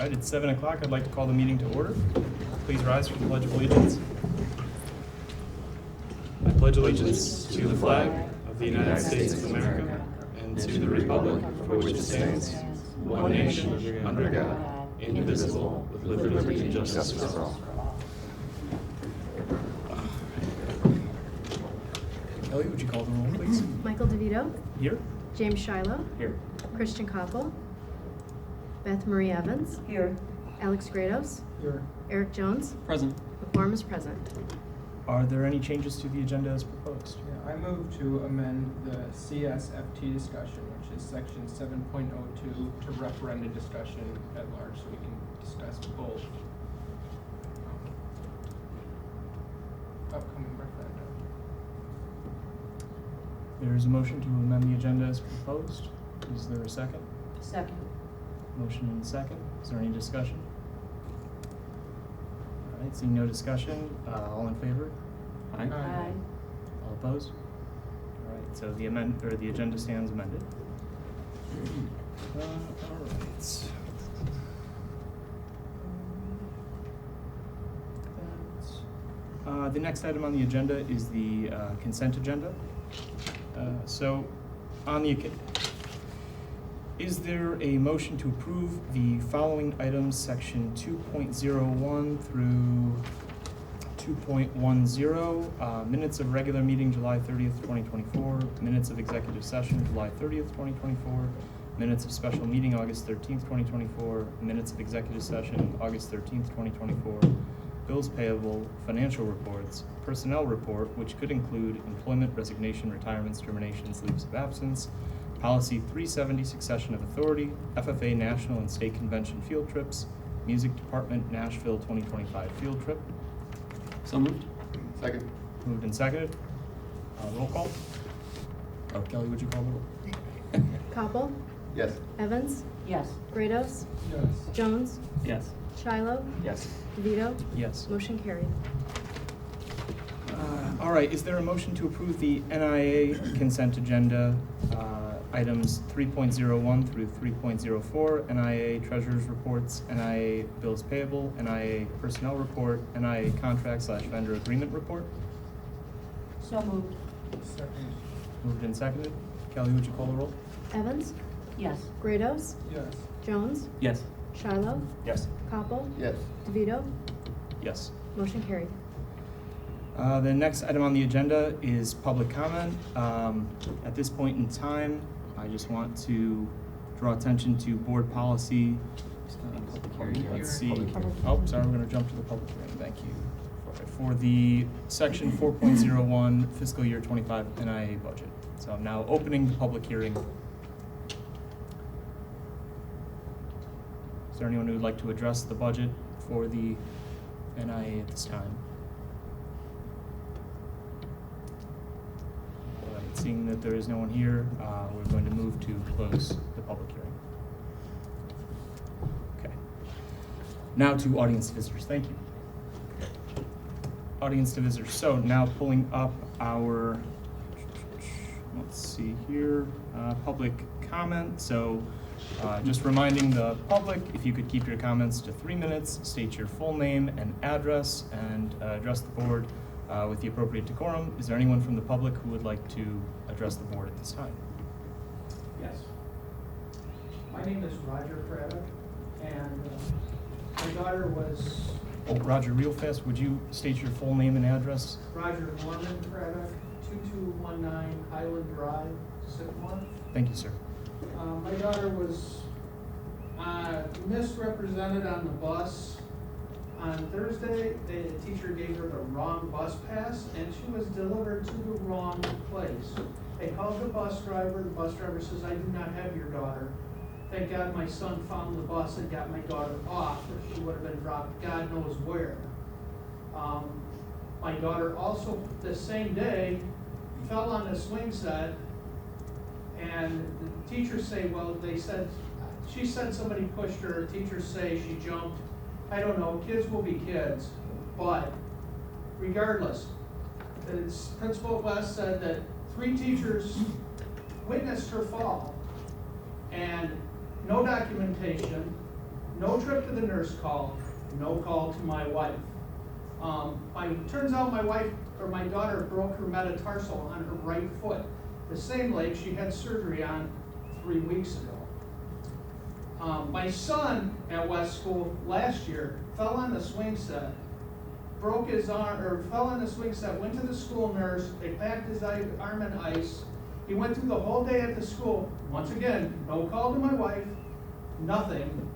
right, it's 7 o'clock. I'd like to call the meeting to order. Please rise for the Pledge of Allegiance. I pledge allegiance to the flag of the United States of America and to the republic for which it stands, one nation, under God, indivisible, with liberty and justice for all. Kelly, would you call the roll, please? Michael DeVito. Here. James Shiloh. Here. Christian Koppel. Beth Marie Evans. Here. Alex Grados. Here. Eric Jones. Present. The quorum is present. Are there any changes to the agenda as proposed? Yeah, I move to amend the CSFT discussion, which is section 7.02, to referenda discussion at large, so we can discuss both upcoming referenda. There is a motion to amend the agenda as proposed. Is there a second? Second. Motion and a second. Is there any discussion? All right, seeing no discussion, all in favor? Aye. Aye. All opposed? All right, so the the agenda stands amended. All right. The next item on the agenda is the consent agenda. So, on the is there a motion to approve the following items, section 2.01 through 2.10, minutes of regular meeting July 30th, 2024, minutes of executive session July 30th, 2024, minutes of special meeting August 13th, 2024, minutes of executive session August 13th, 2024, bills payable, financial reports, personnel report, which could include employment, resignation, retirements, terminations, leaves of absence, policy 370, succession of authority, FFA national and state convention field trips, music department Nashville 2025 field trip. So moved. Second. Moved and seconded. Roll call. Oh, Kelly, would you call the roll? Koppel. Yes. Evans. Yes. Grados. Yes. Jones. Yes. Shiloh. Yes. DeVito. Yes. Motion carried. All right, is there a motion to approve the NIA consent agenda, items 3.01 through 3.04, NIA treasurer's reports, NIA bills payable, NIA personnel report, NIA contract/vendor agreement report? So moved. Second. Moved and seconded. Kelly, would you call the roll? Evans. Yes. Grados. Yes. Jones. Yes. Shiloh. Yes. Koppel. Yes. DeVito. Yes. Motion carried. The next item on the agenda is public comment. At this point in time, I just want to draw attention to board policy. Let's see. Oh, sorry, we're going to jump to the public hearing. Thank you. For the section 4.01 fiscal year 25 NIA budget. So I'm now opening the public hearing. Is there anyone who would like to address the budget for the NIA at this time? Seeing that there is no one here, we're going to move to close the public hearing. Okay. Now to audience visitors. Thank you. Audience to visitors. So now pulling up our, let's see here, public comment. So just reminding the public, if you could keep your comments to 3 minutes, state your full name and address, and address the board with the appropriate decorum. Is there anyone from the public who would like to address the board at this time? Yes. My name is Roger Craddock, and my daughter was Oh, Roger, real fast, would you state your full name and address? Roger Norman Craddock, 2219 Highland Drive, Sycamore. Thank you, sir. My daughter was misrepresented on the bus. On Thursday, the teacher gave her the wrong bus pass, and she was delivered to the wrong place. They called the bus driver says, "I do not have your daughter." Thank God my son found the bus and got my daughter off, or she would have been dropped God knows where. My daughter also, the same day, fell on the swing set, and the teachers say, well, she said somebody pushed her, teachers say she jumped. I don't know, kids will be kids, but regardless, Principal West said that 3 teachers witnessed her fall, and no documentation, no trip to the nurse call, no call to my wife. Turns out my wife, or my daughter, broke her metatarsal on her right foot, the same leg she had surgery on 3 weeks ago. My son at West School last year fell on the swing set, broke his arm, or fell on the swing set, went to the school nurse, they packed his arm in ice. He went through the whole day at the school. Once again, no call to my wife, nothing.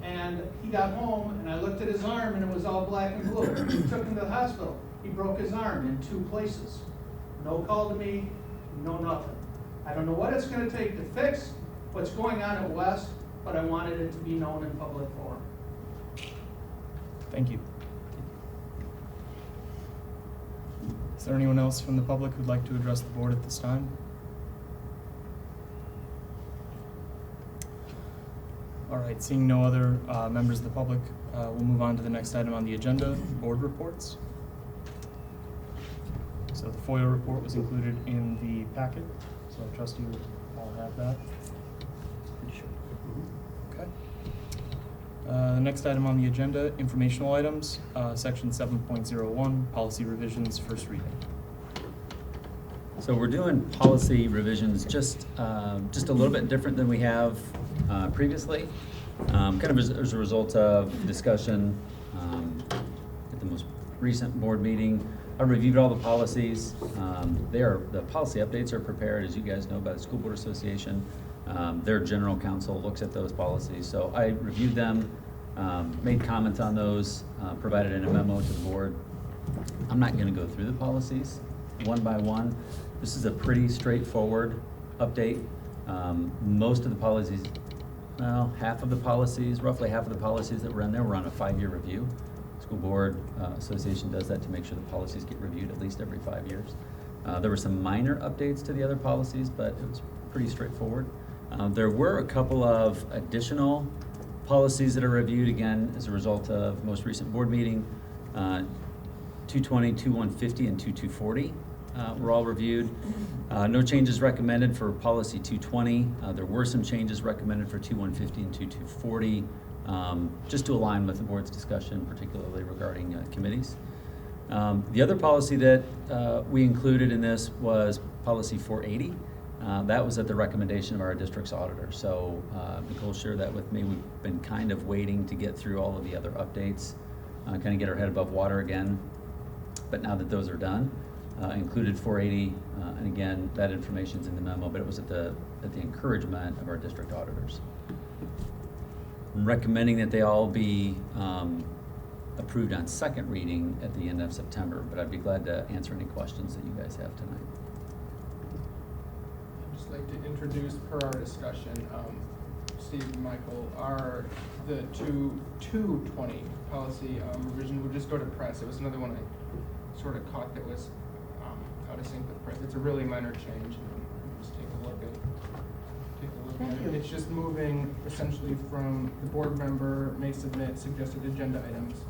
And he got home, and I looked at his arm, and it was all black and blue. Took him to the hospital. He broke his arm in 2 places. No call to me, no nothing. I don't know what it's going to take to fix what's going on at West, but I wanted it to be known in public forum. Thank you. Is there anyone else from the public who'd like to address the board at this time? All right, seeing no other members of the public, we'll move on to the next item on the agenda, board reports. So the FOIA report was included in the packet, so I trust you all have that. Pretty sure. Okay. The next item on the agenda, informational items, section 7.01, policy revisions, first reading. So we're doing policy revisions just a little bit different than we have previously. Kind of as a result of discussion at the most recent board meeting. I reviewed all the policies. The policy updates are prepared, as you guys know, by the School Board Association. Their general counsel looks at those policies. So I reviewed them, made comments on those, provided in a memo to the board. I'm not going to go through the policies one by one. This is a pretty straightforward update. Most of the policies, well, roughly half of the policies that were in there were on a 5-year review. School Board Association does that to make sure the policies get reviewed at least every 5 years. There were some minor updates to the other policies, but it was pretty straightforward. There were a couple of additional policies that are reviewed, again, as a result of most recent board meeting. 220, 2150, and 2240 were all reviewed. No changes recommended for policy 220. There were some changes recommended for 2150 and 2240, just to align with the board's discussion, particularly regarding committees. The other policy that we included in this was policy 480. That was at the recommendation of our district's auditor. So Nicole shared that with me. We've been kind of waiting to get through all of the other updates, kind of get our head above water again. But now that those are done, included 480, and again, that information's in the memo, but it was at the encouragement of our district auditors. I'm recommending that they all be approved on second reading at the end of September, but I'd be glad to answer any questions that you guys have tonight. I'd just like to introduce, per our discussion, Steve and Michael, the 220 policy revision would just go to press. It was another one I sort of caught that was out of sync with press. It's a really minor change. Just take a look at it. It's just moving essentially from the board member may submit suggested agenda items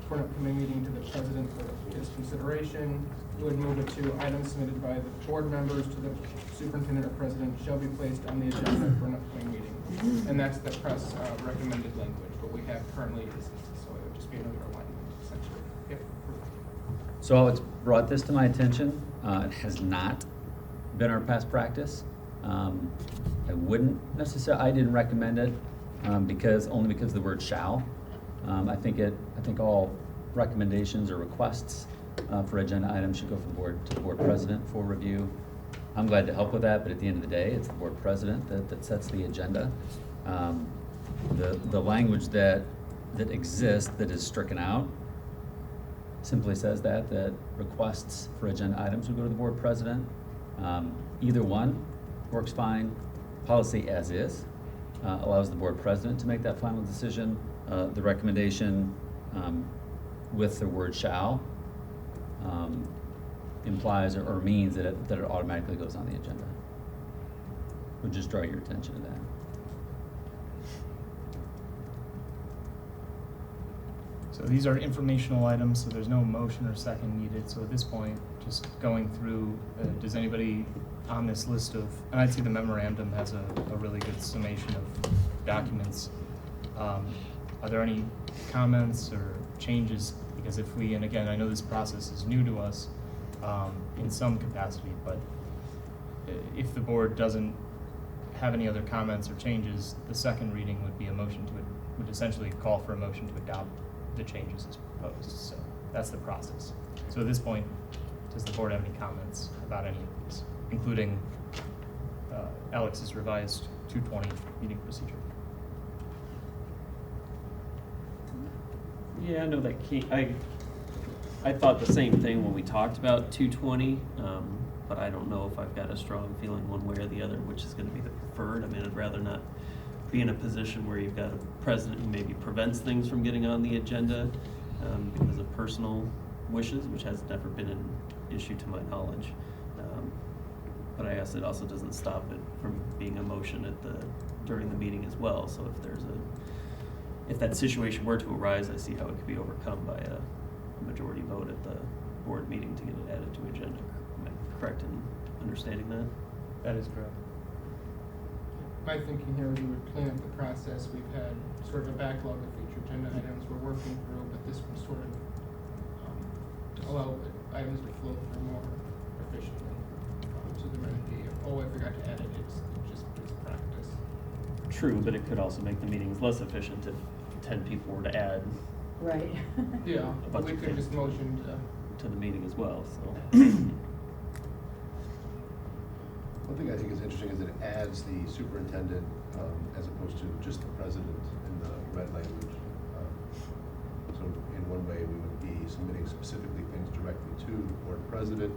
for an upcoming meeting to the president for his consideration. It would move it to items submitted by the board members to the superintendent or president shall be placed on the agenda for an upcoming meeting. And that's the press recommended language. What we have currently is, so it would just be another alignment essentially. Yep. So Alex brought this to my attention. It has not been our past practice. I wouldn't necessarily, I didn't recommend it only because of the word shall. I think all recommendations or requests for agenda items should go from to the board president for review. I'm glad to help with that, but at the end of the day, it's the board president that sets the agenda. The language that exists that is stricken out simply says that requests for agenda items would go to the board president. Either one works fine. Policy as is allows the board president to make that final decision. The recommendation with the word shall implies or means that it automatically goes on the agenda. Would just draw your attention to that. So these are informational items, so there's no motion or second needed. So at this point, just going through, does anybody on this list of, and I'd say the memorandum has a really good summation of documents. Are there any comments or changes? Because if we, and again, I know this process is new to us in some capacity, but if the board doesn't have any other comments or changes, the second reading would be a motion to, would essentially call for a motion to adopt the changes as proposed. So that's the process. So at this point, does the board have any comments about any of these, including Alex's revised 220 meeting procedure? Yeah, I know that I thought the same thing when we talked about 220, but I don't know if I've got a strong feeling one way or the other, which is gonna be the preferred. I mean, I'd rather not be in a position where you've got a president who maybe prevents things from getting on the agenda because of personal wishes, which has never been an issue to my knowledge. But I guess it also doesn't stop it from being a motion during the meeting as well. So if that situation were to arise, I see how it could be overcome by a majority vote at the board meeting to get it added to agenda. Am I correct in understanding that? That is correct. My thinking here is we would clean up the process. We've had sort of a backlog of future agenda items we're working through, but this would sort of allow items to flow through more efficiently. So there might be, oh, I forgot to add it, it's just practice. True, but it could also make the meetings less efficient if 10 people were to add Right. Yeah, A but bunch we of could things. just motion to the meeting as well, so. One thing I think is interesting is it adds the superintendent as opposed to just the president in the red language. So in one way, we would be submitting specifically things directly to the board president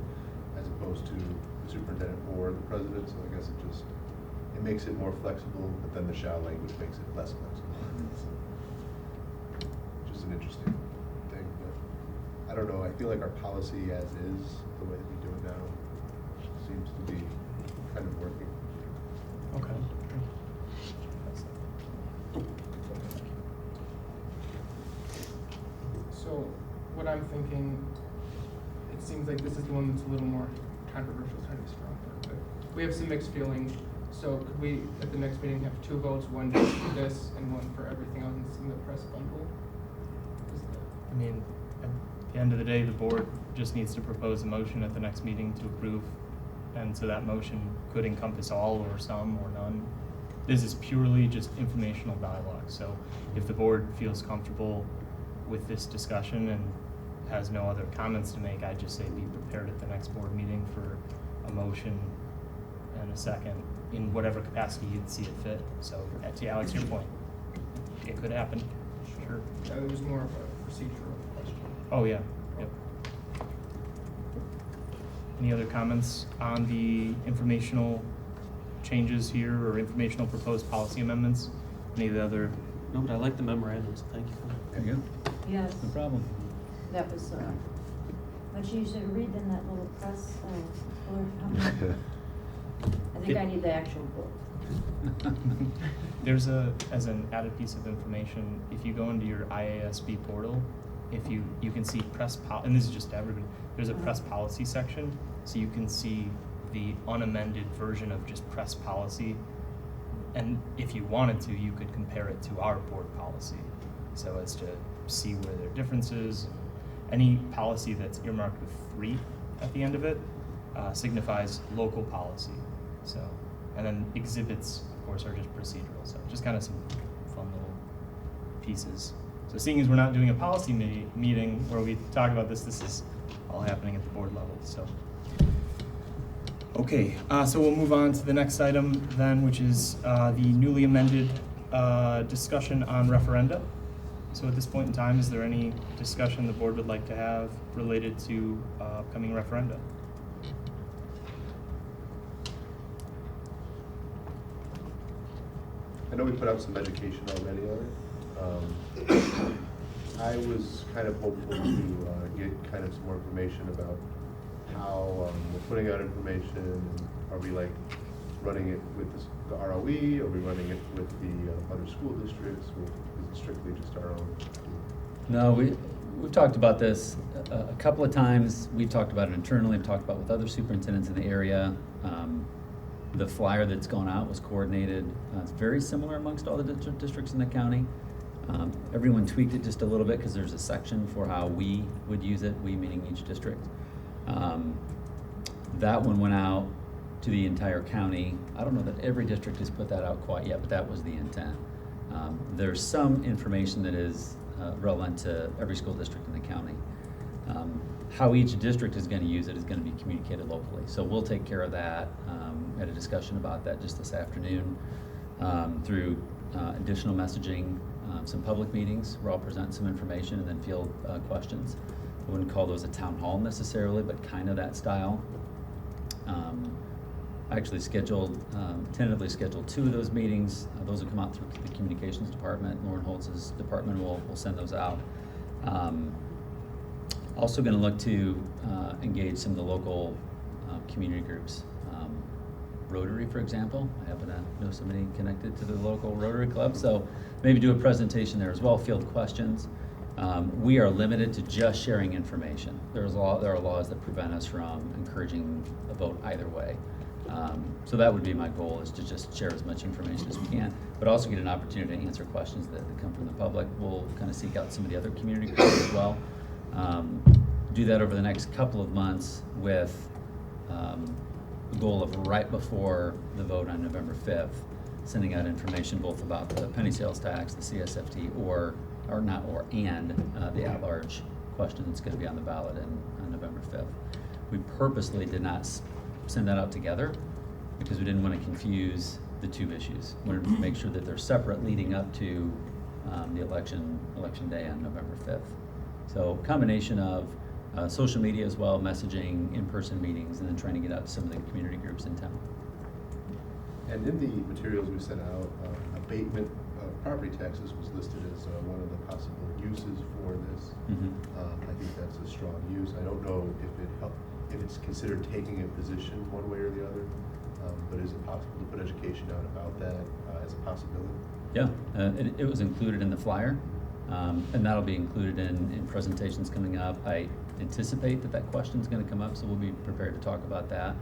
as opposed to the superintendent or the president. So I guess it makes it more flexible, but then the shall language makes it less flexible. So, just an interesting thing. But I don't know, I feel like our policy as is, the way we do it now, seems to be kind of working. Okay. So what I'm thinking, it seems like this is the one that's a little more controversial, is kind of strong word, but we have some mixed feelings. So could we, at the next meeting, have two votes, one for this and one for everything else in the press bundle? I mean, at the end of the day, the board just needs to propose a motion at the next meeting to approve. And so that motion could encompass all or some or none. This is purely just informational dialogue. So if the board feels comfortable with this discussion and has no other comments to make, I'd just say be prepared at the next board meeting for a motion and a second in whatever capacity you'd see it fit. So to Alex, your point, it could happen, sure. It was more of a procedural question. Oh, yeah, yep. Any other comments on the informational changes here or informational proposed policy amendments? Any of the other? No, but I like the memorandum, so thank you. There you go. Yes, No problem. that was, what you should read in that little press, blurb. I think I need the actual book. There's as an added piece of information, if you go into your IASB portal, if you can see and this is just everybody, there's a press policy section, so you can see the unamended version of just press policy. And if you wanted to, you could compare it to our board policy, so as to see where there are differences. Any policy that's earmarked with 3 at the end of it signifies local policy. So, and then exhibits, of course, are just procedural. So just kind of some fun little pieces. So seeing as we're not doing a policy meeting where we talk about this is all happening at the board level. So, okay, so we'll move on to the next item then, which is the newly amended discussion on referenda. So at this point in time, is there any discussion the board would like to have related to upcoming referenda? I know we put out some education already on it. I was kind of hopeful to get kind of some more information about how we're putting out information, and are we like running it with the ROE, are we running it with the other school districts, or is it strictly just our own? No, we've talked about this a couple of times. We've talked about it internally, we've talked about it with other superintendents in the area. The flyer that's gone out was coordinated. It's very similar amongst all the districts in the county. Everyone tweaked it just a little bit because there's a section for how we would use it, we meaning each district. That one went out to the entire county. I don't know that every district has put that out quite yet, but that was the intent. There's some information that is relevant to every school district in the county. How each district is going to use it is going to be communicated locally. So we'll take care of that. We had a discussion about that just this afternoon through additional messaging, some public meetings where I'll present some information and then field questions. I wouldn't call those a town hall necessarily, but kind of that style. I actually tentatively scheduled 2 of those meetings. Those will come out through the communications department. Lauren Holtz's department will send those out. Also going to look to engage some of the local community groups. Rotary, for example. I happen to know somebody connected to the local Rotary Club, so maybe do a presentation there as well, field questions. We are limited to just sharing information. There are laws that prevent us from encouraging a vote either way. So that would be my goal, is to just share as much information as we can, but also get an opportunity to answer questions that come from the public. We'll kind of seek out some of the other community groups as well. Do that over the next couple of months with the goal of right before the vote on November 5th, sending out information both about the penny sales tax, the CSFT, and the at-large question that's going to be on the ballot on November 5th. We purposely did not send that out together because we didn't want to confuse the 2 issues. We wanted to make sure that they're separate leading up to the election day on November 5th. So combination of social media as well, messaging, in-person meetings, and then trying to get out to some of the community groups in town. And in the materials we sent out, abatement of property taxes was listed as one of the possible uses for this. I think that's a strong use. I don't know if it's considered taking a position one way or the other, but is it possible to put education out about that as a possibility? Yeah, it was included in the flyer, and that'll be included in presentations coming up. I anticipate that question's going to come up, so we'll be prepared to talk about that.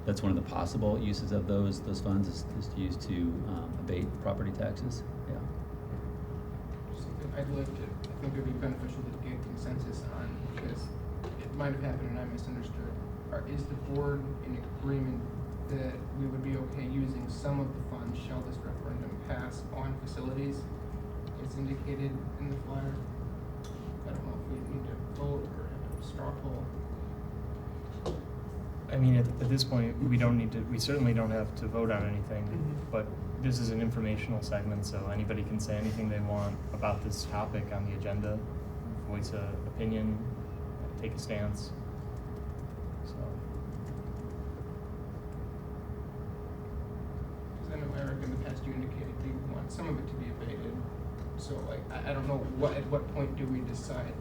That's one of the possible uses of those funds is to use to abate property taxes. Yeah. Something I think it would be beneficial to get consensus on, because it might have happened and I misunderstood. Is the board in agreement that we would be okay using some of the funds, shall this referendum pass, on facilities as indicated in the flyer? I don't know if we need to vote or have a straw poll. I mean, at this point, we certainly don't have to vote on anything, but this is an informational segment, so anybody can say anything they want about this topic on the agenda, voice an opinion, take a stance. So. Because I know, Eric, in the past you indicated you want some of it to be abated. So, like, I don't know at what point do we decide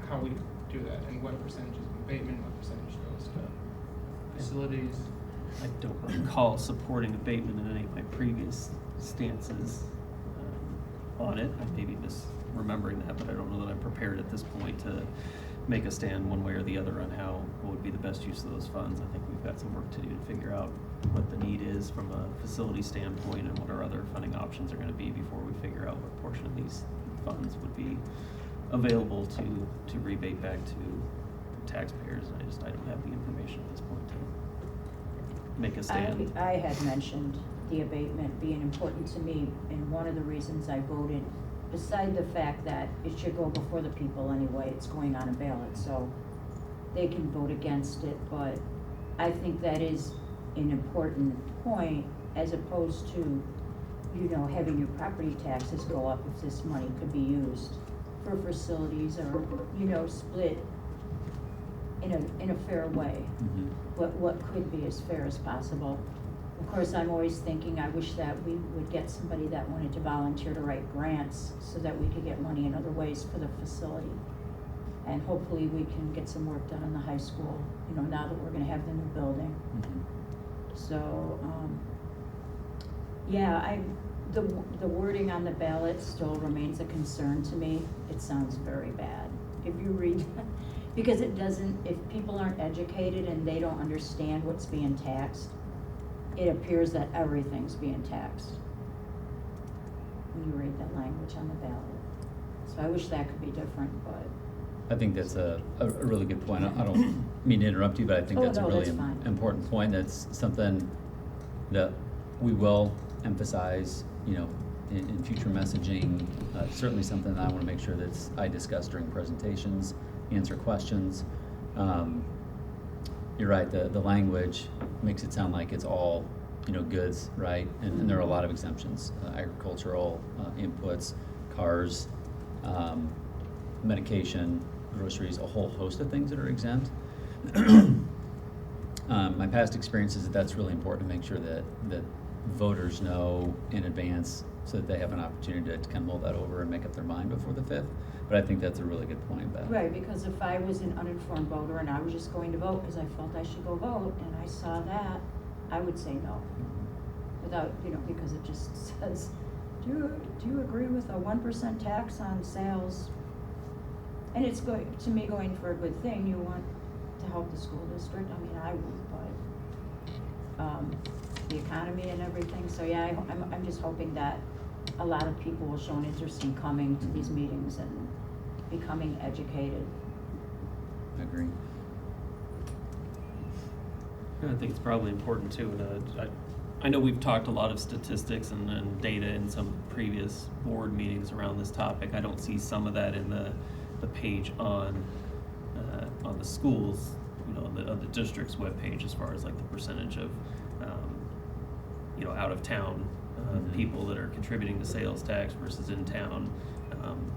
how we do that, and what percentage is abatement, what percentage goes to facilities. I don't recall supporting abatement in any of my previous stances on it. I may be misremembering that, but I don't know that I'm prepared at this point to make a stand one way or the other on what would be the best use of those funds. I think we've got some work to do to figure out what the need is from a facility standpoint and what our other funding options are going to be before we figure out what portion of these funds would be available to rebate back to taxpayers. I don't have the information at this point to make a stand. I had mentioned the abatement being important to me, and one of the reasons I voted, beside the fact that it should go before the people anyway, it's going on a ballot, so they can vote against it, but I think that is an important point, as opposed to, having your property taxes go up if this money could be used for facilities or, split in a fair way. What could be as fair as possible. Of course, I'm always thinking, I wish that we would get somebody that wanted to volunteer to write grants so that we could get money in other ways for the facility. And hopefully we can get some work done in the high school, now that we're gonna have the new building. So, the wording on the ballot still remains a concern to me. It sounds very bad. If you read, because if people aren't educated and they don't understand what's being taxed, it appears that everything's being taxed. when you read that language on the ballot. So I wish that could be different, but. I think that's a really good point. I don't mean to interrupt you, but I think Oh, that's a no, really that's fine. important point. That's something that we will emphasize, you know, in future messaging. Certainly something that I want to make sure that I discuss during presentations, answer questions. You're right, the language makes it sound like it's all, you know, goods, right? And there are a lot of exemptions, agricultural inputs, cars, medication, groceries, a whole host of things that are exempt. My past experience is that that's really important to make sure that voters know in advance so that they have an opportunity to kind of mull that over and make up their mind before the 5th. But I think that's a really good point, Beth. Right, because if I was an uninformed voter and I was just going to vote because I felt I should go vote, and I saw that, I would say no. Without, you know, because it just says, do you agree with a 1% tax on sales? And it's going, to me, going for a good thing. You want to help the school district. I mean, I would, but the economy and everything. So yeah, I'm just hoping that a lot of people will show an interest in coming to these meetings and becoming educated. I agree. I think it's probably important too, and I know we've talked a lot of statistics and data in some previous board meetings around this topic. I don't see some of that in the page on the schools, you know, on the district's webpage, as far as like the percentage of, you know, out of town people that are contributing to sales tax versus in town.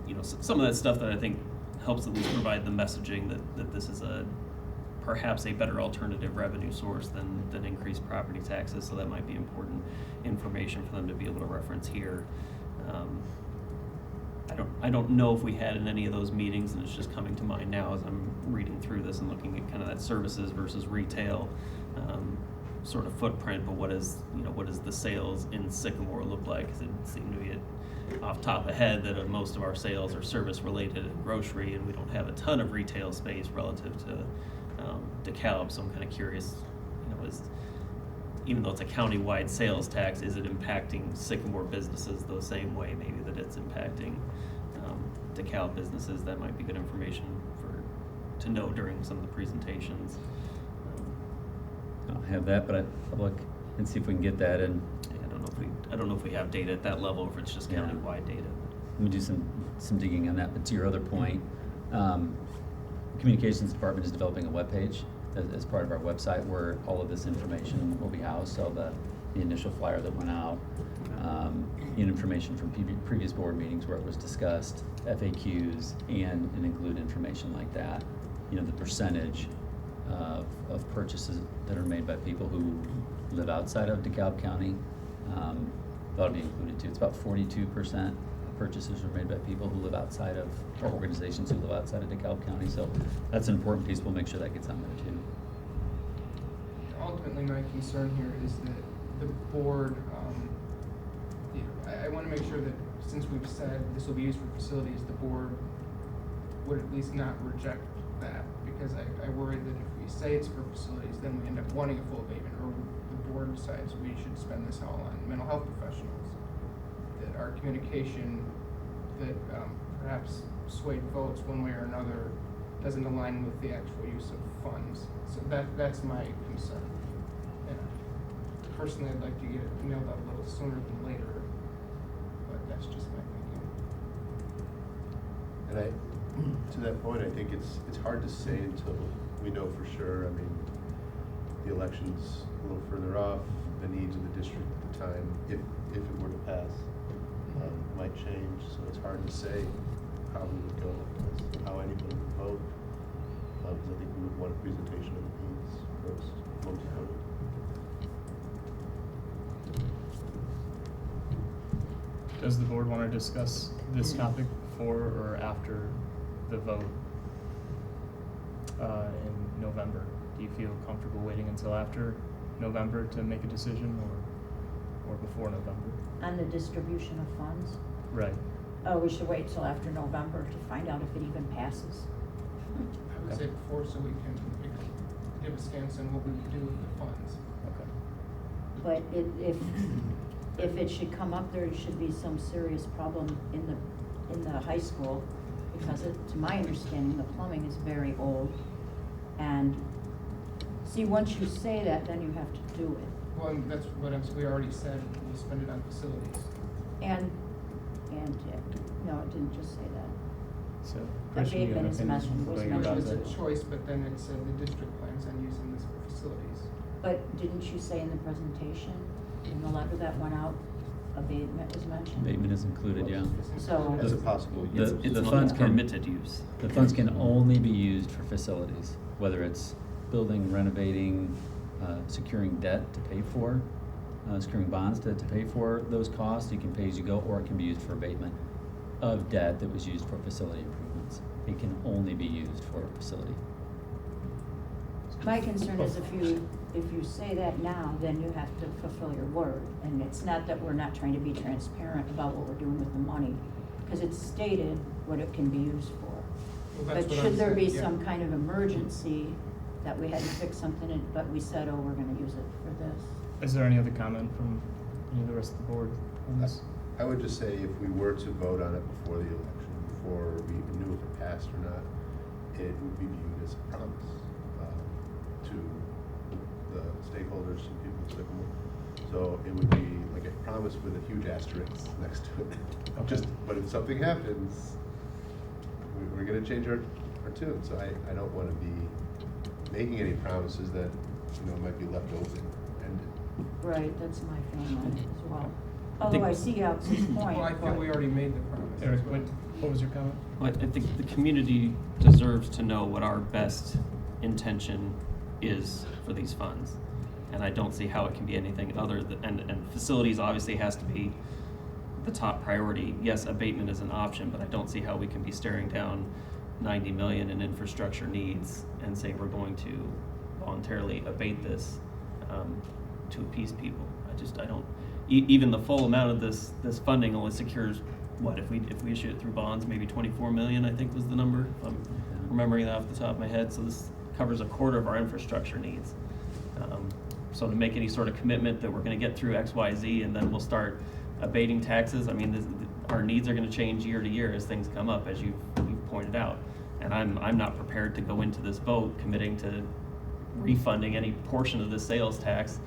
You know, some of that stuff that I think helps at least provide the messaging that this is perhaps a better alternative revenue source than increased property taxes. So that might be important information for them to be able to reference here. I don't know if we had in any of those meetings, and it's just coming to mind now as I'm reading through this and looking at kind of that services versus retail sort of footprint. But what does the sales in Sycamore look like? Because it seemed to be off top of head that most of our sales are service related and grocery, and we don't have a ton of retail space relative to DeKalb. So I'm kind of curious, you know, even though it's a county-wide sales tax, is it impacting Sycamore businesses the same way maybe that it's impacting DeKalb businesses? That might be good information to know during some of the presentations. I don't have that, but I'll look and see if we can get that. And I don't know if we have data at that level, or if it's just Yeah. county-wide data. let me do some digging on that. But to your other point, Communications Department is developing a webpage as part of our website where all of this information will be housed. So the initial flyer that went out, information from previous board meetings where it was discussed, FAQs, and include information like that. You know, the percentage of purchases that are made by people who live outside of DeKalb County, that'll be included too. It's about 42% of purchases are made by people who live outside of, or organizations who live outside of DeKalb County. So that's an important piece. We'll make sure that gets on there too. Ultimately, my concern here is that the board, I want to make sure that since we've said this will be used for facilities, the board would at least not reject that, because I worry that if we say it's for facilities, then we end up wanting a full abatement, or the board decides we should spend this all on mental health professionals. That our communication that perhaps swayed votes one way or another doesn't align with the actual use of funds. So that's my concern. And personally, I'd like to get it nailed out a little sooner than later, but that's just my thinking. And to that point, I think it's hard to say until we know for sure. I mean, the election's a little further off, the needs of the district at the time, if it were to pass, might change. So it's hard to say how we would go, how anybody would vote. Because I think we would want a presentation of the needs first, most vote. Does the board want to discuss this topic before or after the vote in November? Do you feel comfortable waiting until after November to make a decision, or before November? On the distribution of funds? Right. Oh, we should wait till after November to find out if it even passes. I would say before, so we can give a stance on what we would do with the funds. Okay. But if if it should come up, there should be some serious problem in the high school, because to my understanding, the plumbing is very old. And, see, once you say that, then you have to do it. Well, that's what we already said, we spend it on facilities. And, no, it didn't just say that. So, Christian, you have Abatement is opinions mentioned, was going Which about was a that? choice, but then it said the district plans on using this for facilities. But didn't you say in the presentation, in the letter that went out, abatement was mentioned? Abatement is included, yeah. So- As a possible The- use. It's the not funds can- permitted use. The funds can only be used for facilities, whether it's building, renovating, securing debt to pay for, securing bonds to pay for those costs. You can pay as you go, or it can be used for abatement of debt that was used for facility improvements. It can only be used for a facility. My concern is if you say that now, then you have to fulfill your word. And it's not that we're not trying to be transparent about what we're doing with the money, because it's stated what it can be used for. Well, that's But what I'm should there be saying, yeah. some kind of emergency that we had to fix something, but we said, oh, we're gonna use it for this? Is there any other comment from any of the rest of the board on this? I would just say if we were to vote on it before the election, before we even knew if it passed or not, it would be viewed as a promise to the stakeholders and people of Sycamore. So it would be like a promise with a huge asterisk next to it. Okay. Just, but if something happens, we're gonna change our tune. So I don't wanna be making any promises that, might be left open. Right, that's my feeling on it as well. I Although think- I see Alex's point, Well, I feel we but already made the promise. Eric, what was your comment? Well, I think the community deserves to know what our best intention is for these funds. And I don't see how it can be anything other than, and facilities obviously has to be the top priority. Yes, abatement is an option, but I don't see how we can be staring down 90 million in infrastructure needs and say we're going to voluntarily abate this to appease people. I don't, even the full amount of this funding only secures, what, if we issue it through bonds, maybe 24 million, I think was the number, if I'm remembering that off the top of my head. So this covers a quarter of our infrastructure needs. So to make any sort of commitment that we're gonna get through X, Y, Z, and then we'll start abating taxes, I mean, our needs are gonna change year to year as things come up, as you've pointed out. And I'm not prepared to go into this vote committing to refunding any portion of the sales tax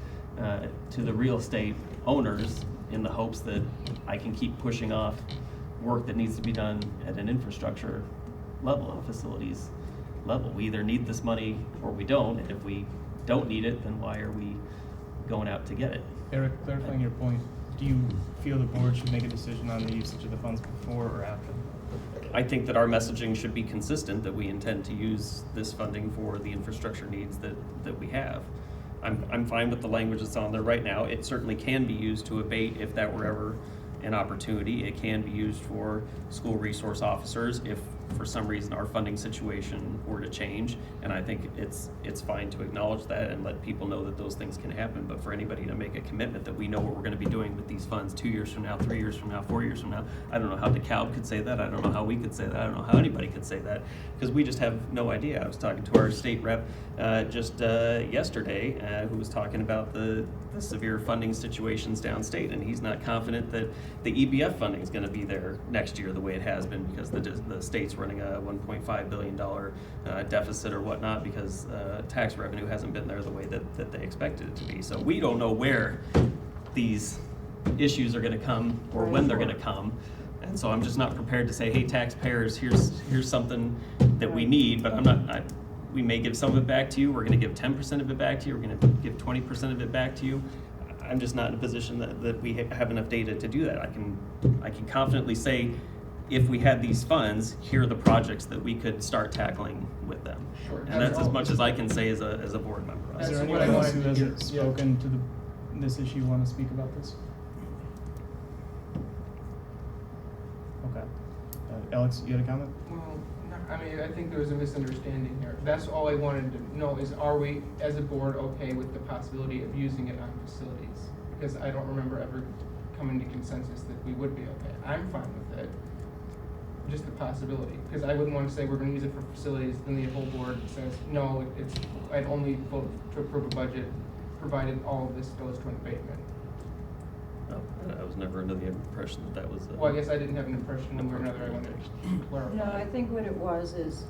to the real estate owners in the hopes that I can keep pushing off work that needs to be done at an infrastructure level, a facilities level. We either need this money or we don't, and if we don't need it, then why are we going out to get it? Eric, clarifying your point, do you feel the board should make a decision on the usage of the funds before or after? I think that our messaging should be consistent, that we intend to use this funding for the infrastructure needs that we have. I'm fine with the language that's on there right now. It certainly can be used to abate if that were ever an opportunity. It can be used for school resource officers if for some reason our funding situation were to change. And I think it's fine to acknowledge that and let people know that those things can happen. But for anybody to make a commitment that we know what we're gonna be doing with these funds 2 years from now, 3 years from now, 4 years from now, I don't know how DeKalb could say that. I don't know how we could say that. I don't know how anybody could say that, because we just have no idea. I was talking to our state rep just yesterday who was talking about the severe funding situations downstate, and he's not confident that the EBF funding is going to be there next year the way it has been, because the state's running a $1.5 billion deficit or whatnot, because tax revenue hasn't been there the way that they expected it to be. So we don't know where these issues are going to come or when they're going to come. And so I'm just not prepared to say, hey, taxpayers, here's something that we need, but we may give some of it back to you. We're going to give 10% of it back to you. We're going to give 20% of it back to you. I'm just not in a position that we have enough data to do that. I can confidently say, if we had these funds, here are the projects that we could start tackling with them. Sure. And that's as much as I can say as a board member. Is That's there what I anyone else wanted who to hear. hasn't spoken to this issue want to speak about this? Okay. Alex, you had a comment? Well, I think there was a misunderstanding here. That's all I wanted to know is, are we, as a board, okay with the possibility of using it on facilities? Because I don't remember ever coming to consensus that we would be okay. I'm fine with it, just the possibility. Because I wouldn't want to say we're gonna use it for facilities, then the whole board says, no, I'd only vote to approve a budget provided all of this goes to an abatement. I was never under the impression that that was. Well, I guess I didn't have an impression one way or another, I wanted to clarify. No, I think what it was is,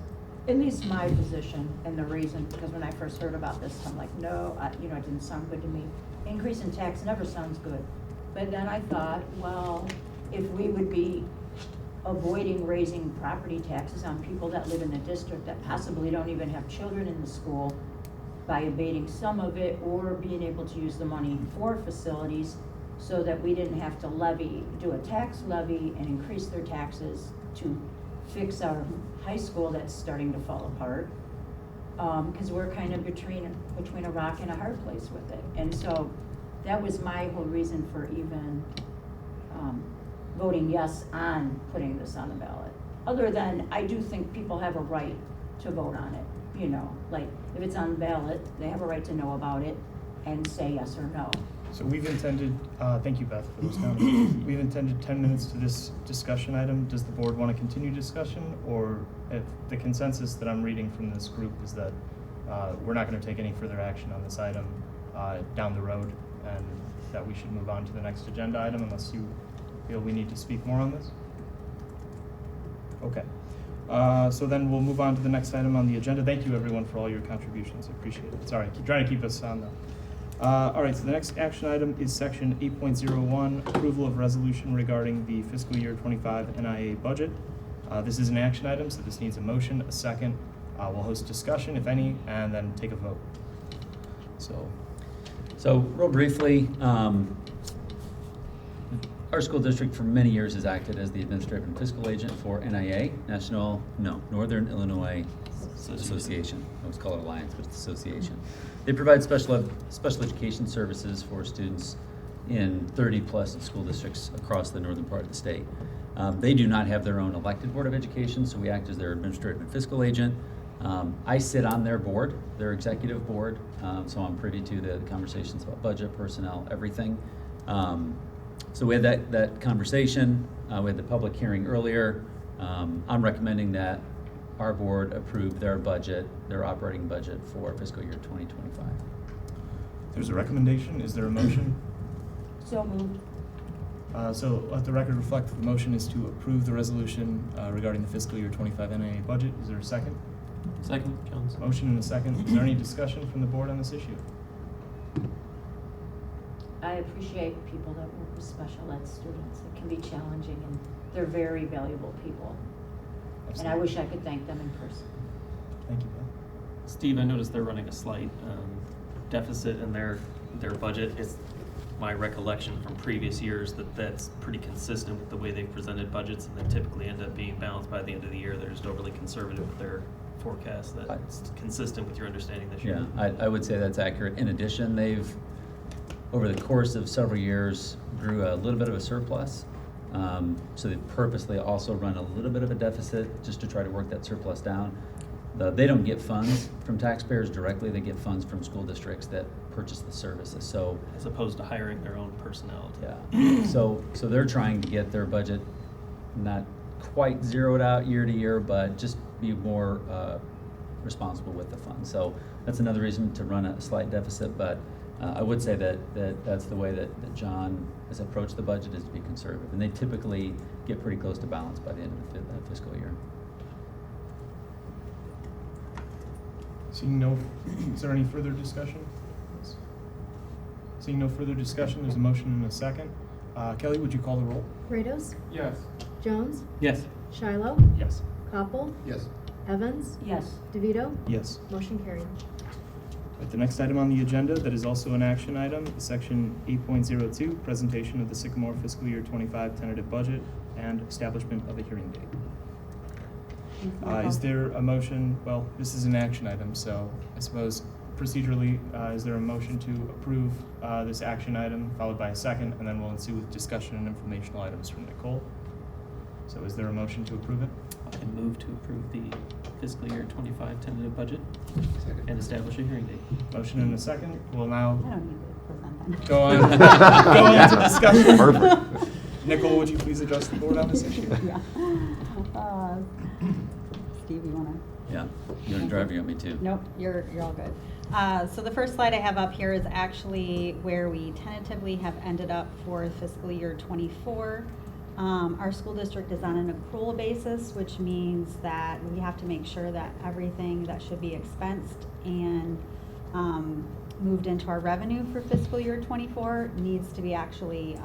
at least my position, and the reason, because when I first heard about this, I'm like, no, it didn't sound good to me. Increase in tax never sounds good. But then I thought, well, if we would be avoiding raising property taxes on people that live in the district that possibly don't even have children in the school, by abating some of it or being able to use the money for facilities so that we didn't have to do a tax levy and increase their taxes to fix our high school that's starting to fall apart. Because we're kind of between a rock and a hard place with it. And so that was my whole reason for even voting yes on putting this on the ballot. Other than, I do think people have a right to vote on it. Like, if it's on the ballot, they have a right to know about it and say yes or no. So we've intended, thank you, Beth, for those comments. We've intended 10 minutes to this discussion item. Does the board want to continue discussion? Or if the consensus that I'm reading from this group is that we're not going to take any further action on this item down the road, and that we should move on to the next agenda item unless you feel we need to speak more on this? Okay. So then we'll move on to the next item on the agenda. Thank you, everyone, for all your contributions. I appreciate it. Sorry, keep trying to keep us on though. All right, so the next action item is section 8.01, approval of resolution regarding the fiscal year 25 NIA budget. This is an action item, so this needs a motion, a second. We'll host discussion, if any, and then take a vote. So real briefly, our school district for many years has acted as the administrative and fiscal agent for NIA, Northern Illinois Association. I always call it Alliance, but it's Association. They provide special education services for students in 30-plus school districts across the northern part of the state. They do not have their own elected Board of Education, so we act as their administrative and fiscal agent. I sit on their board, their executive board, so I'm privy to the conversations about budget, personnel, everything. So we had that conversation. We had the public hearing earlier. I'm recommending that our board approve their budget, their operating budget for fiscal year 2025. There's a recommendation. Is there a motion? So moved. So let the record reflect that the motion is to approve the resolution regarding the fiscal year 25 NIA budget. Is there a second? Second, Jones. Motion and a second. Is there any discussion from the board on this issue? I appreciate people that work with special ed students. It can be challenging, and they're very valuable people. And I wish I could thank them in person. Thank you, Bill. Steve, I noticed they're running a slight deficit in their budget. It's my recollection from previous years that's pretty consistent with the way they've presented budgets, and they typically end up being balanced by the end of the year. They're just overly conservative with their forecast. That's consistent with your understanding this year. Yeah, I would say that's accurate. In addition, they've, over the course of several years, grew a little bit of a surplus. So they purposely also run a little bit of a deficit just to try to work that surplus down. They don't get funds from taxpayers directly. They get funds from school districts that purchase the services. So As opposed to hiring their own personnel. yeah, so they're trying to get their budget not quite zeroed out year to year, but just be more responsible with the funds. So that's another reason to run a slight deficit, but I would say that's the way that John has approached the budget, is to be conservative. And they typically get pretty close to balance by the end of the fiscal year. Seeing no, is there any further discussion? Seeing no further discussion, there's a motion and a second. Kelly, would you call the roll? Rados, Yes. Jones, Yes. Shiloh, Yes. Koppel, Yes. Evans, Yes. DeVito, Yes. motion carried. Right, the next item on the agenda that is also an action item is section 8.02, presentation of the Sycamore fiscal year 25 tentative budget and establishment of a hearing date. Is there a motion? Well, this is an action item, so I suppose procedurally, is there a motion to approve this action item, followed by a second, and then we'll ensue with discussion and informational items from Nicole? So is there a motion to approve it? I move to approve the fiscal year 25 tentative budget Second. and establish a hearing date. Motion and a second. We'll now I don't need to present that. go on, go on to discussion. Perfect. Nicole, would you please address the board on this issue? Yeah. Steve, you wanna? Yeah, you want to drive, you got me too. Nope, you're all good. So the first slide I have up here is actually where we tentatively have ended up for fiscal year '24. Our school district is on an accrual basis, which means that we have to make sure that everything that should be expensed and moved into our revenue for fiscal year '24 needs to be actually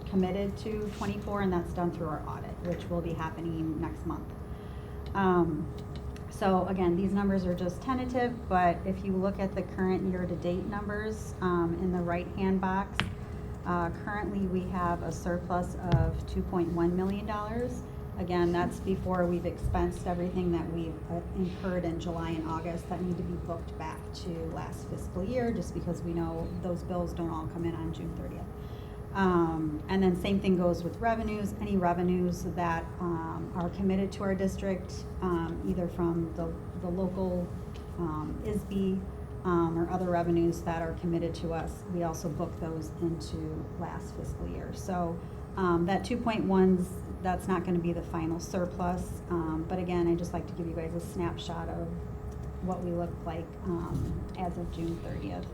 committed to '24, and that's done through our audit, which will be happening next month. So again, these numbers are just tentative, but if you look at the current year-to-date numbers in the right-hand box, currently we have a surplus of $2.1 million. Again, that's before we've expensed everything that we've incurred in July and August that need to be booked back to last fiscal year, just because we know those bills don't all come in on June 30th. And then same thing goes with revenues. Any revenues that are committed to our district, either from the local ISB or other revenues that are committed to us, we also book those into last fiscal year. So that 2.1's, that's not going to be the final surplus. But again, I just like to give you guys a snapshot of what we look like as of June 30th.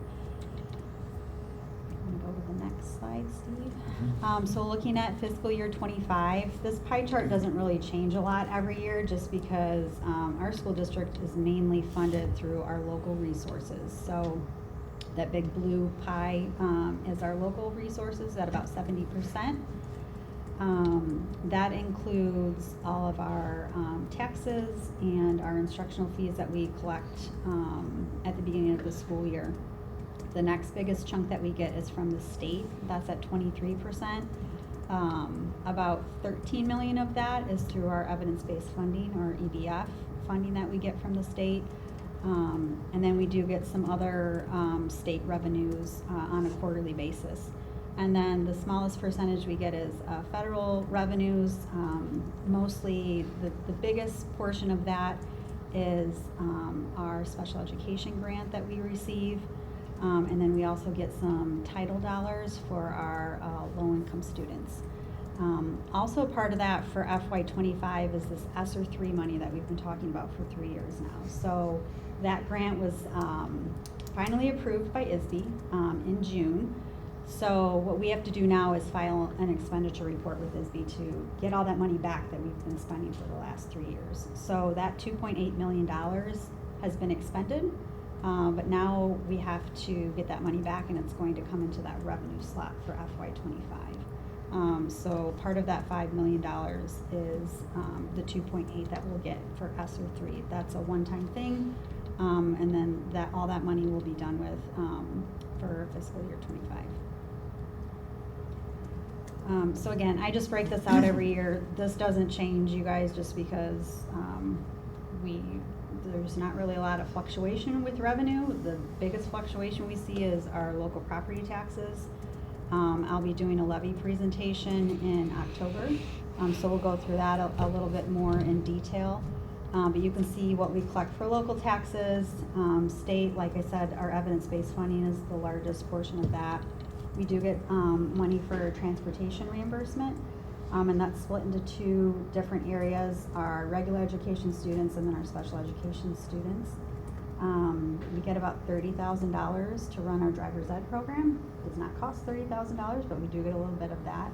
Go to the next slide, Steve. So looking at fiscal year '25, this pie chart doesn't really change a lot every year, just because our school district is mainly funded through our local resources. So that big blue pie is our local resources at about 70%. That includes all of our taxes and our instructional fees that we collect at the beginning of the school year. The next biggest chunk that we get is from the state. That's at 23%. About 13 million of that is through our evidence-based funding, or EBF funding that we get from the state. And then we do get some other state revenues on a quarterly basis. And then the smallest percentage we get is federal revenues. Mostly the biggest portion of that is our special education grant that we receive. And then we also get some title dollars for our low-income students. Also part of that for FY25 is this ESSER 3 money that we've been talking about for 3 years now. So that grant was finally approved by ISB in June. So what we have to do now is file an expenditure report with ISB to get all that money back that we've been spending for the last 3 years. So that $2.8 million has been expended. But now we have to get that money back, and it's going to come into that revenue slot for FY25. So part of that $5 million is the 2.8 that we'll get for ESSER 3. That's a one-time thing, and then all that money will be done with for fiscal year 25. So again, I just break this out every year. This doesn't change, you guys, just because there's not really a lot of fluctuation with revenue. The biggest fluctuation we see is our local property taxes. I'll be doing a levy presentation in October, so we'll go through that a little bit more in detail. But you can see what we collect for local taxes. State, like I said, our evidence-based funding is the largest portion of that. We do get money for transportation reimbursement. And that's split into two different areas, our regular education students and then our special education students. We get about $30,000 to run our driver's ed program. It does not cost $30,000, but we do get a little bit of that.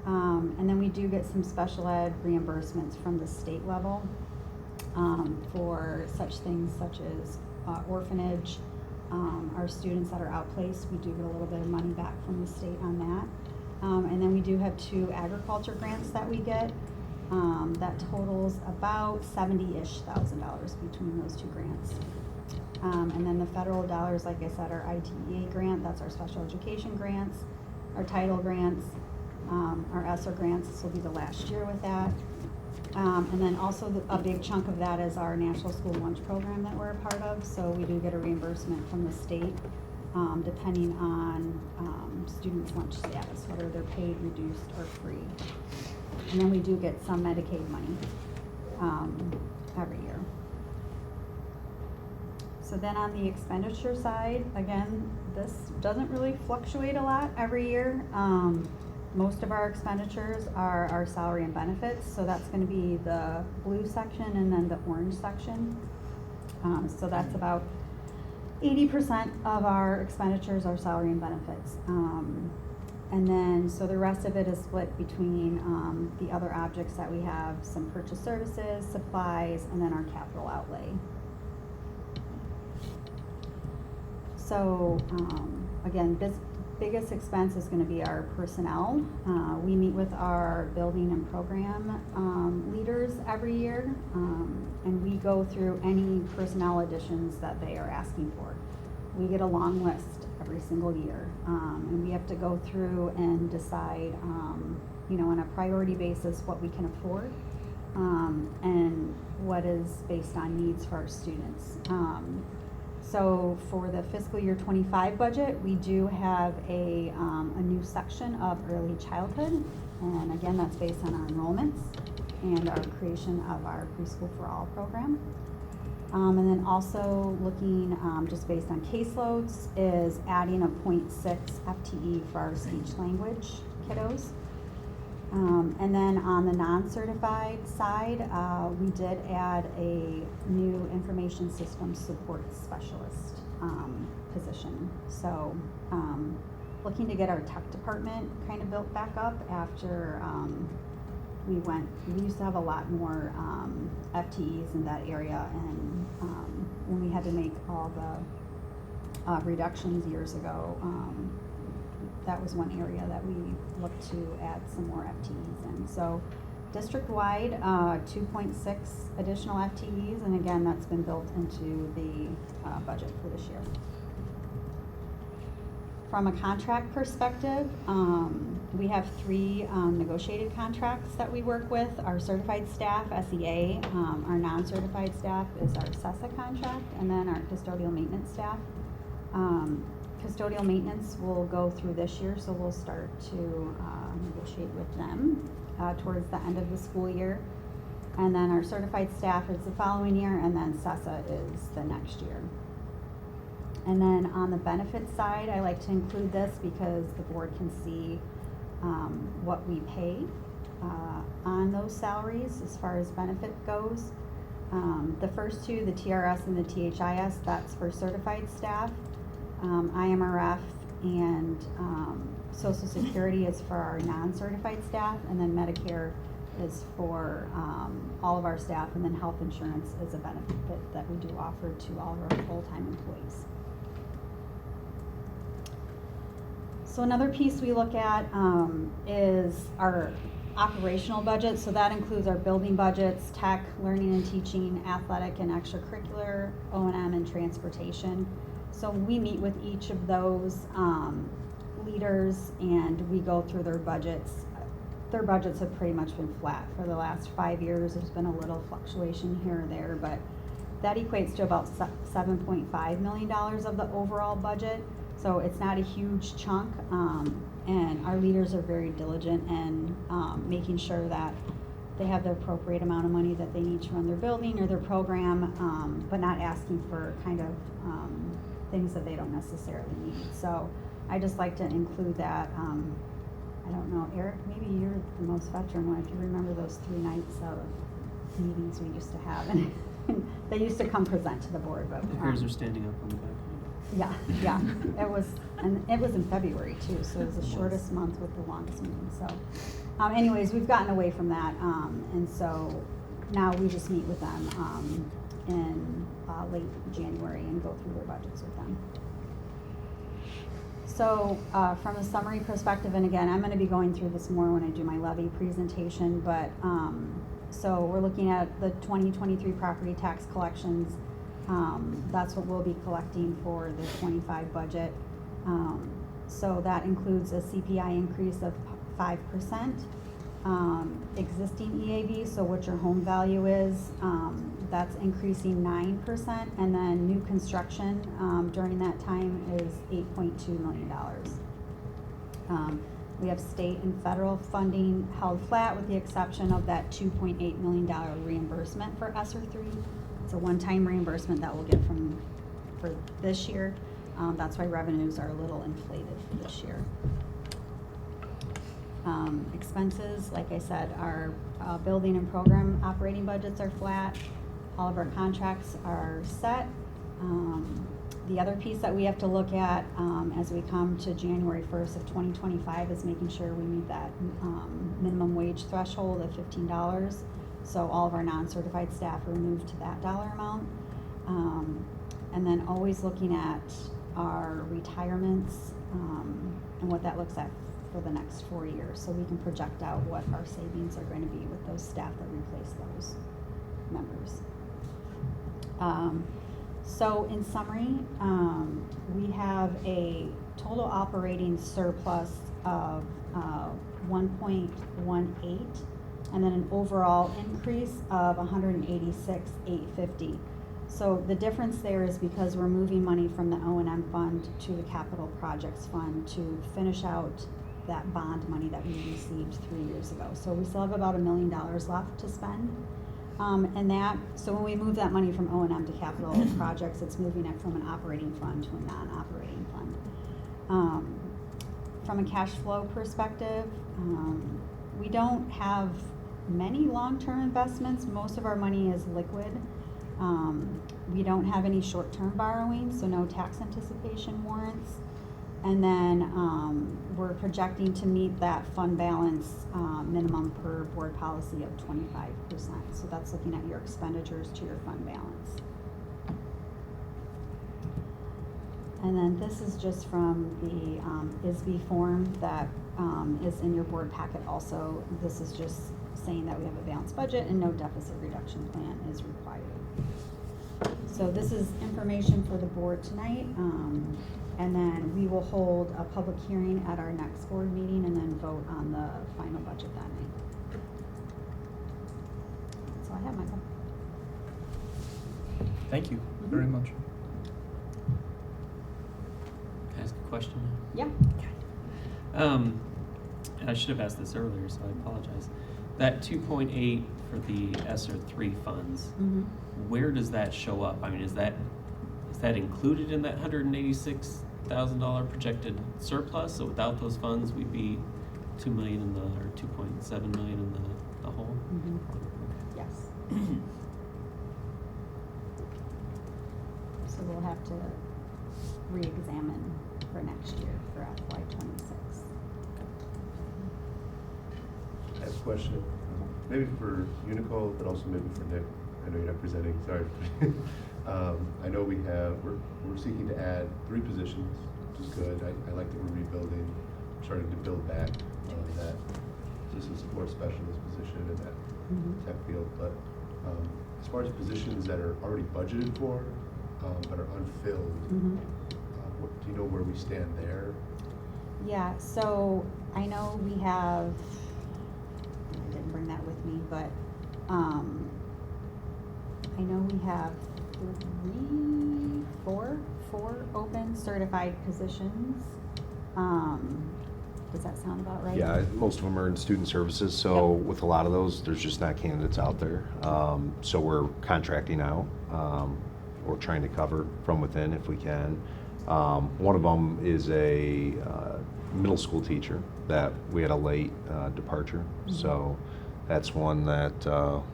And then we do get some special ed reimbursements from the state level for such things such as orphanage. Our students that are outplaced, we do get a little bit of money back from the state on that. And then we do have 2 agriculture grants that we get. That totals about $70-ish thousand between those 2 grants. And then the federal dollars, like I said, our IDEA grant, that's our special education grants, our title grants, our ESSER grants. This will be the last year with that. And then also a big chunk of that is our National School Lunch Program that we're a part of. So we do get a reimbursement from the state, depending on students' lunch status, whether they're paid, reduced, or free. And then we do get some Medicaid money every year. So then on the expenditure side, again, this doesn't really fluctuate a lot every year. Most of our expenditures are our salary and benefits, so that's gonna be the blue section and then the orange section. So that's about 80% of our expenditures are salary and benefits. And then, so the rest of it is split between the other objects that we have, some purchase services, supplies, and then our capital outlay. So, again, biggest expense is gonna be our personnel. We meet with our building and program leaders every year, and we go through any personnel additions that they are asking for. We get a long list every single year, and we have to go through and decide, you know, on a priority basis what we can afford, and what is based on needs for our students. So for the fiscal year 25 budget, we do have a new section of early childhood, and again, that's based on our enrollments and our creation of our Preschool for All program. And then also looking, just based on caseloads, is adding a 0.6 FTE for our speech language kiddos. And then on the non-certified side, we did add a new information system support specialist position. So looking to get our tech department kind of built back up after we used to have a lot more FTEs in that area, and when we had to make all the reductions years ago, that was one area that we looked to add some more FTEs in. So district-wide, 2.6 additional FTEs, and again, that's been built into the budget for this year. From a contract perspective, we have 3 negotiated contracts that we work with. Our certified staff, SEA, our non-certified staff is our CESA contract, and then our custodial maintenance staff. Custodial maintenance will go through this year, so we'll start to negotiate with them towards the end of the school year. And then our certified staff is the following year, and then CESA is the next year. And then on the benefits side, I like to include this because the board can see what we pay on those salaries as far as benefit goes. The first 2, the TRS and the THIS, that's for certified staff. IMRF and Social Security is for our non-certified staff, and then Medicare is for all of our staff, and then health insurance is a benefit that we do offer to all of our full-time employees. So another piece we look at is our operational budget. So that includes our building budgets, tech, learning and teaching, athletic and extracurricular, O&M, and transportation. So we meet with each of those leaders and we go through their budgets. Their budgets have pretty much been flat for the last 5 years. There's been a little fluctuation here or there, but that equates to about $7.5 million of the overall budget. So it's not a huge chunk, and our leaders are very diligent in making sure that they have the appropriate amount of money that they need to run their building or their program, but not asking for kind of things that they don't necessarily need. So I just like to include that. I don't know, Eric, maybe you're the most veteran one, if you remember those 3 nights of meetings we used to have. And they used to come present to the board, but. The hairs are standing up on the back. Yeah, it was in February too, so it was the shortest month with the longest meeting, so. Anyways, we've gotten away from that, and so now we just meet with them, in late January and go through their budgets with them. So, from a summary perspective, and again, I'm gonna be going through this more when I do my levy presentation, but, so we're looking at the 2023 property tax collections. That's what we'll be collecting for the 25 budget. So that includes a CPI increase of 5%. Existing EAV, so what your home value is, that's increasing 9%, and then new construction during that time is $8.2 million. We have state and federal funding held flat with the exception of that $2.8 million reimbursement for ESSER 3. It's a one-time reimbursement that we'll get for this year. That's why revenues are a little inflated for this year. Expenses, like I said, our building and program operating budgets are flat. All of our contracts are set. The other piece that we have to look at as we come to January 1st of 2025 is making sure we meet that minimum wage threshold of $15. So all of our non-certified staff are moved to that dollar amount. And then always looking at our retirements and what that looks at for the next 4 years. So we can project out what our savings are going to be with those staff that replace those members. So in summary, we have a total operating surplus of 1.18 and then an overall increase of 186,850. So the difference there is because we're moving money from the O&M fund to the capital projects fund to finish out that bond money that we received 3 years ago. So we still have about $1 million left to spend. So when we move that money from O&M to capital projects, it's moving it from an operating fund to a non-operating fund. From a cash flow perspective, we don't have many long-term investments. Most of our money is liquid. We don't have any short-term borrowings, so no tax anticipation warrants. And then we're projecting to meet that fund balance minimum per board policy of 25%. So that's looking at your expenditures to your fund balance. And then this is just from the ISB form that is in your board packet also. This is just saying that we have a balanced budget and no deficit reduction plan is required. So this is information for the board tonight. And then we will hold a public hearing at our next board meeting and then vote on the final budget that night. That's all I have, Michael. Thank you very much. Can I ask a question? Yeah. And I should have asked this earlier, so I apologize. That 2.8 for the ESSER 3 funds, Mm-hmm. where does that show up? I mean, is that included in that $186,000 projected surplus? So without those funds, we'd be $2 million in the, or $2.7 million in the hole? Mm-hmm. Yes. So we'll have to re-examine for next year for FY26. I have a question, maybe for Unico, but also maybe for Nick. I know you're not presenting, sorry. I know we're seeking to add 3 positions, which is good. I like that we're rebuilding, starting to build back that assistant support specialist position in that tech field. But as far as positions that are already budgeted for, but are unfilled, do you know where we stand there? Yeah, so I know we have, I didn't bring that with me, but I know we have 4 open certified positions. Does that sound about right? Yeah, most of them are in student services, so Yep. with a lot of those, there's just not candidates out there. So we're contracting out, or trying to cover from within if we can. One of them is a middle school teacher that we had a late departure, so that's one that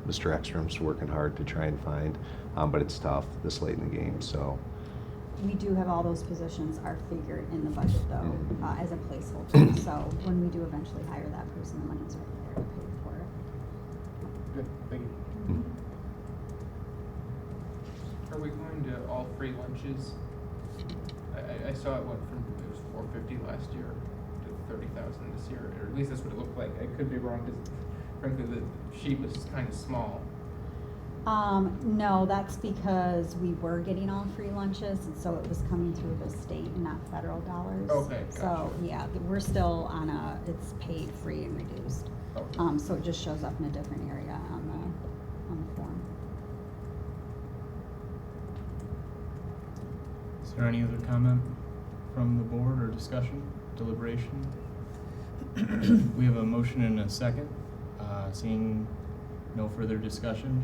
Mr. Ekstrom's working hard to try and find, but it's tough this late in the game, so. We do have all those positions are figured in the budget though, as a placeholder. So when we do eventually hire that person, the money's right there to pay for it. Good, thank you. Are we going to all free lunches? I saw it went from, it was $450 last year to $30,000 this year, or at least that's what it looked like. I could be wrong, because frankly, the sheet was kind of small. No, that's because we were getting all free lunches, and so it was coming through the state and not federal dollars. Okay, So, gotcha. yeah, we're still on it's paid free and reduced. Okay. So it just shows up in a different area on the form. Is there any other comment from the board or discussion, deliberation? We have a motion and a second. Seeing no further discussion,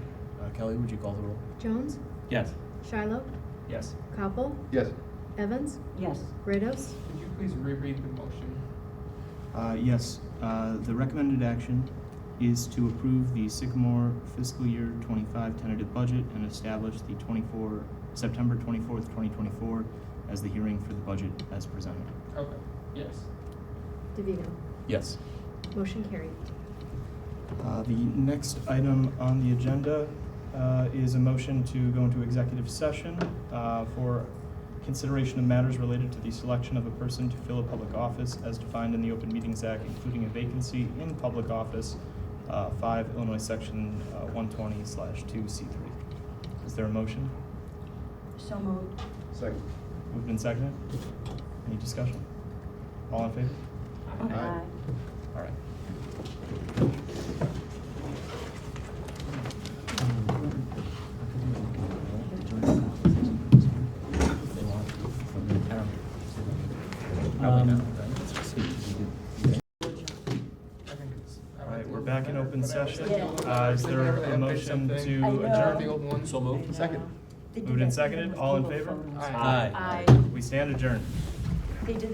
Kelly, would you call the roll? Jones? Yes. Shiloh? Yes. Koppel? Yes. Evans? Yes. Grados? Could you please reread the motion? Yes, the recommended action is to approve the Sycamore fiscal year 25 tentative budget and establish the September 24th, 2024 as the hearing for the budget as presented. Okay, yes. DeVito. Yes. Motion carried. The next item on the agenda is a motion to go into executive session for consideration of matters related to the selection of a person to fill a public office as defined in the Open Meetings Act, including a vacancy in public office, 5 Illinois Section 120/2C3. Is there a motion? So moved. Second. Moved and seconded? Any discussion? All in favor? Aye. All right. Um, All right, we're back in open session. Yeah. Is there a motion to I know. adjourn? So moved. Second. Moved and seconded, all in favor? Aye. Aye. We stand adjourned. They did